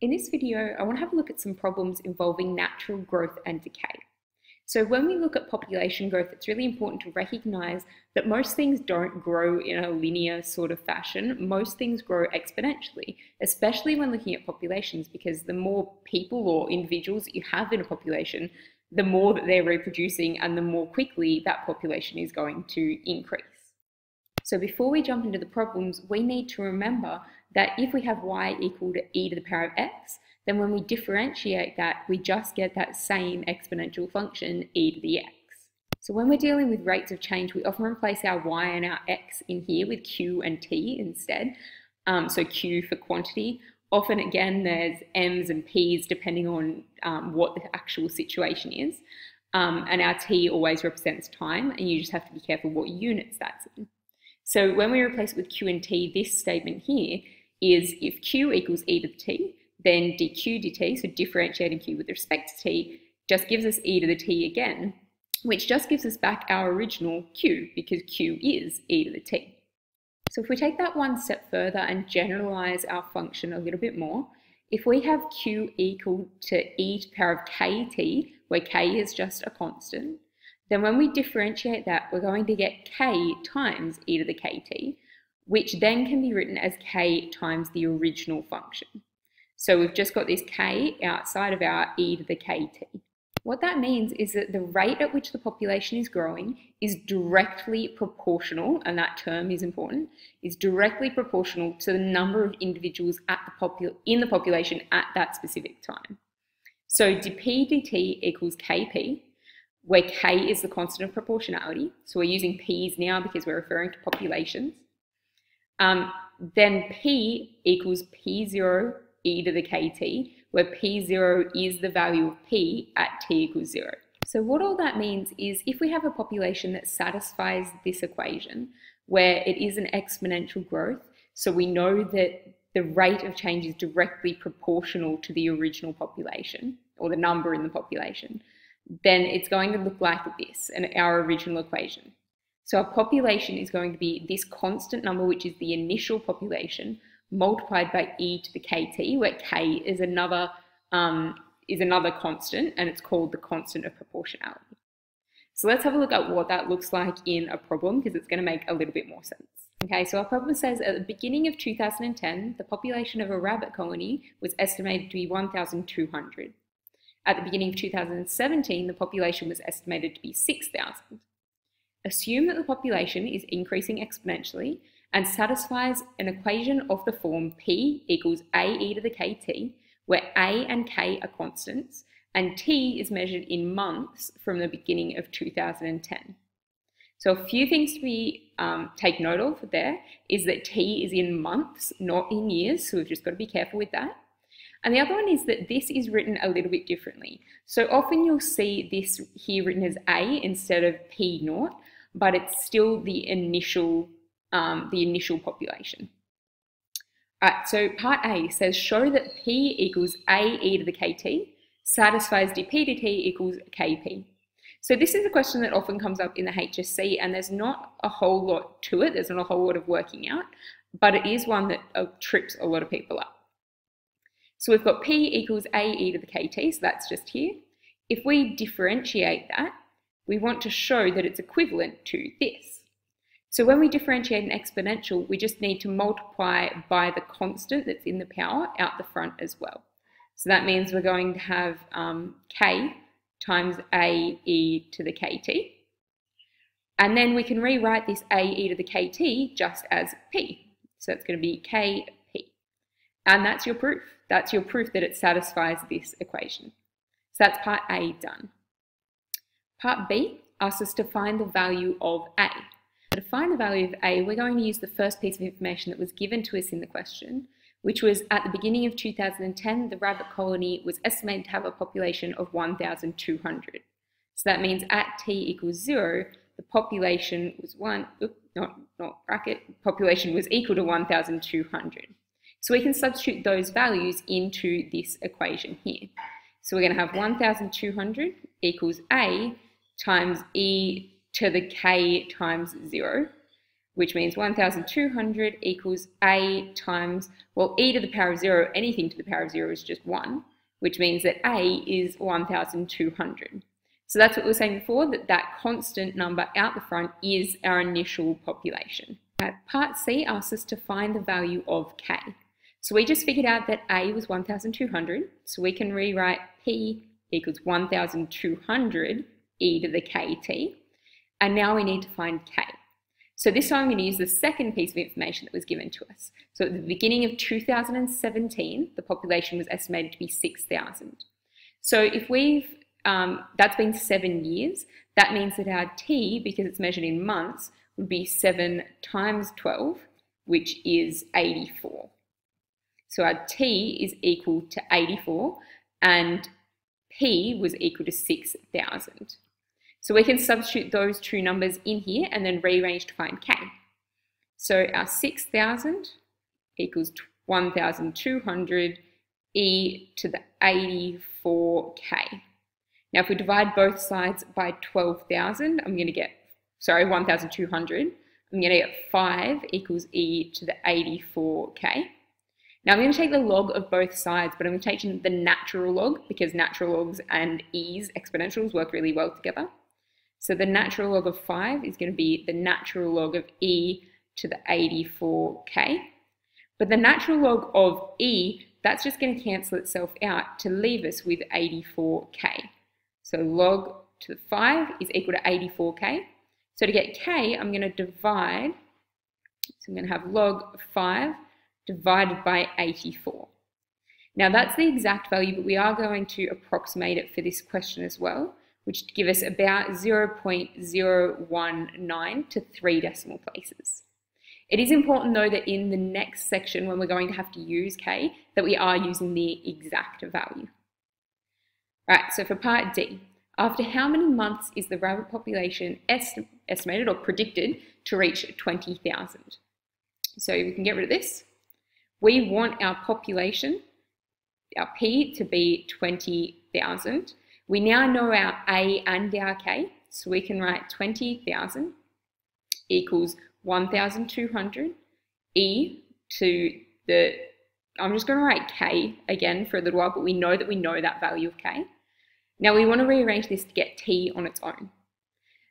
In this video, I want to have a look at some problems involving natural growth and decay. So when we look at population growth, it's really important to recognize that most things don't grow in a linear sort of fashion. Most things grow exponentially, especially when looking at populations, because the more people or individuals that you have in a population, the more that they're reproducing and the more quickly that population is going to increase. So before we jump into the problems, we need to remember that if we have y equal to e to the power of x, then when we differentiate that, we just get that same exponential function, e to the x. So when we're dealing with rates of change, we often replace our y and our x in here with q and t instead. So q for quantity. Often, again, there's m's and p's depending on what the actual situation is. And our t always represents time, and you just have to be careful what units that's in. So when we replace it with q and t, this statement here is if q equals e to the t, then dq dt, so differentiating q with respect to t, just gives us e to the t again, which just gives us back our original q, because q is e to the t. So if we take that one step further and generalize our function a little bit more, if we have q equal to e to the power of kt, where k is just a constant, then when we differentiate that, we're going to get k times e to the kt, which then can be written as k times the original function. So we've just got this k outside of our e to the kt. What that means is that the rate at which the population is growing is directly proportional, and that term is important, is directly proportional to the number of individuals in the population at that specific time. So dp dt equals kp, where k is the constant of proportionality. So we're using p's now because we're referring to populations. Then p equals p0 e to the kt, where p0 is the value of p at t equals 0. So what all that means is if we have a population that satisfies this equation, where it is an exponential growth, so we know that the rate of change is directly proportional to the original population, or the number in the population, then it's going to look like this, in our original equation. So our population is going to be this constant number, which is the initial population, multiplied by e to the kt, where k is another constant, and it's called the constant of proportionality. So let's have a look at what that looks like in a problem, because it's going to make a little bit more sense. Okay, so our problem says at the beginning of 2010, the population of a rabbit colony was estimated to be 1,200. At the beginning of 2017, the population was estimated to be 6,000. Assume that the population is increasing exponentially and satisfies an equation of the form p equals a e to the kt, where a and k are constants, and t is measured in months from the beginning of 2010. So a few things to take note of there is that t is in months, not in years, so we've just got to be careful with that. And the other one is that this is written a little bit differently. So often you'll see this here written as a instead of p0, but it's still the initial population. All right, so part A says show that p equals a e to the kt satisfies dp dt equals kp. So this is a question that often comes up in the HSC, and there's not a whole lot to it. There's not a whole lot of working out, but it is one that trips a lot of people up. So we've got p equals a e to the kt, so that's just here. If we differentiate that, we want to show that it's equivalent to this. So when we differentiate an exponential, we just need to multiply by the constant that's in the power out the front as well. So that means we're going to have k times a e to the kt. And then we can rewrite this a e to the kt just as p. So it's going to be kp. And that's your proof. That's your proof that it satisfies this equation. So that's part A done. Part B asks us to find the value of A. To find the value of A, we're going to use the first piece of information that was given to us in the question, which was at the beginning of 2010, the rabbit colony was estimated to have a population of 1,200. So that means at t equals 0, the population was population was equal to 1,200. So we can substitute those values into this equation here. So we're going to have 1,200 equals A times e to the k times 0, which means 1,200 equals a times, well, e to the power of 0, anything to the power of 0 is just 1, which means that a is 1,200. So that's what we were saying before, that constant number out the front is our initial population. Part C asks us to find the value of k. So we just figured out that a was 1,200, so we can rewrite p equals 1,200 e to the kt, and now we need to find k. So this time I'm going to use the second piece of information that was given to us. So at the beginning of 2017, the population was estimated to be 6,000. So if that's been 7 years, that means that our t, because it's measured in months, would be 7 times 12, which is 84. So our t is equal to 84, and p was equal to 6,000. So we can substitute those two numbers in here and then rearrange to find k. So our 6,000 equals 1,200 e to the 84k. Now if we divide both sides by 12,000, I'm going to get, 1,200, I'm going to get 5 equals e to the 84k. Now I'm going to take the log of both sides, but I'm going to take the natural log because natural logs and e's, exponentials, work really well together. So the natural log of 5 is going to be the natural log of e to the 84k. But the natural log of e, that's just going to cancel itself out to leave us with 84k. So log to the 5 is equal to 84k. So to get k, I'm going to divide, so I'm going to have log 5 divided by 84. Now that's the exact value, but we are going to approximate it for this question as well, which give us about 0.019 to 3 decimal places. It is important though that in the next section when we're going to have to use k, that we are using the exact value. Right, so for part D, after how many months is the rabbit population estimated or predicted to reach 20,000? So we can get rid of this. We want our population, our P, to be 20,000. We now know our A and our K, so we can write 20,000 equals 1,200 E to the, I'm just going to write K again for a little while, but we know that value of K. Now we want to rearrange this to get T on its own.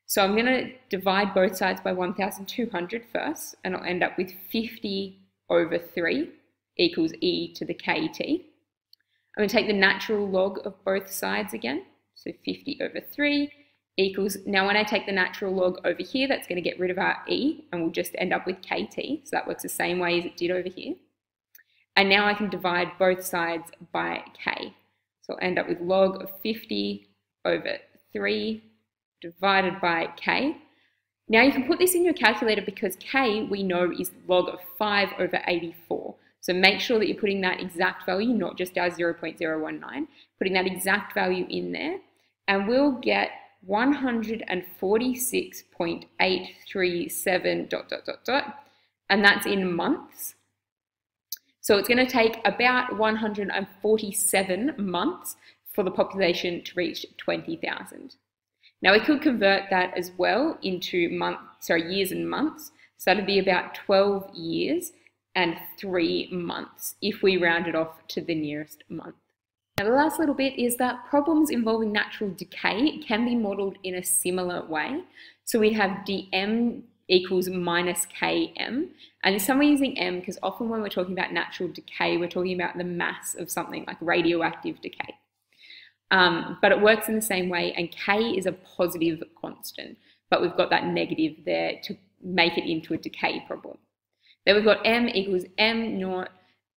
So I'm going to divide both sides by 1,200 first, and I'll end up with 50 over 3 equals E to the KT. I'm going to take the natural log of both sides again, so 50 over 3 equals, now when I take the natural log over here, that's going to get rid of our E, and we'll just end up with KT, so that works the same way as it did over here. And now I can divide both sides by K. So I'll end up with log of 50 over 3 divided by K. Now you can put this in your calculator because K we know is log of 5 over 84. So make sure that you're putting that exact value, not just our 0.019, putting that exact value in there, and we'll get 146.837 ... and that's in months. So it's going to take about 147 months for the population to reach 20,000. Now we could convert that as well into years and months. So that'd be about 12 years and 3 months if we round it off to the nearest month. Now the last little bit is that problems involving natural decay can be modelled in a similar way. So we have dm equals minus km, and this time we're using m because often when we're talking about natural decay, we're talking about the mass of something like radioactive decay. But it works in the same way, and k is a positive constant, but we've got that negative there to make it into a decay problem. Then we've got m equals m naught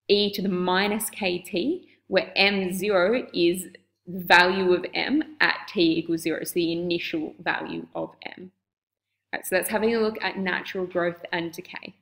e to the minus kt, where m0 is the value of m at t equals 0, so the initial value of m. Right, so that's having a look at natural growth and decay.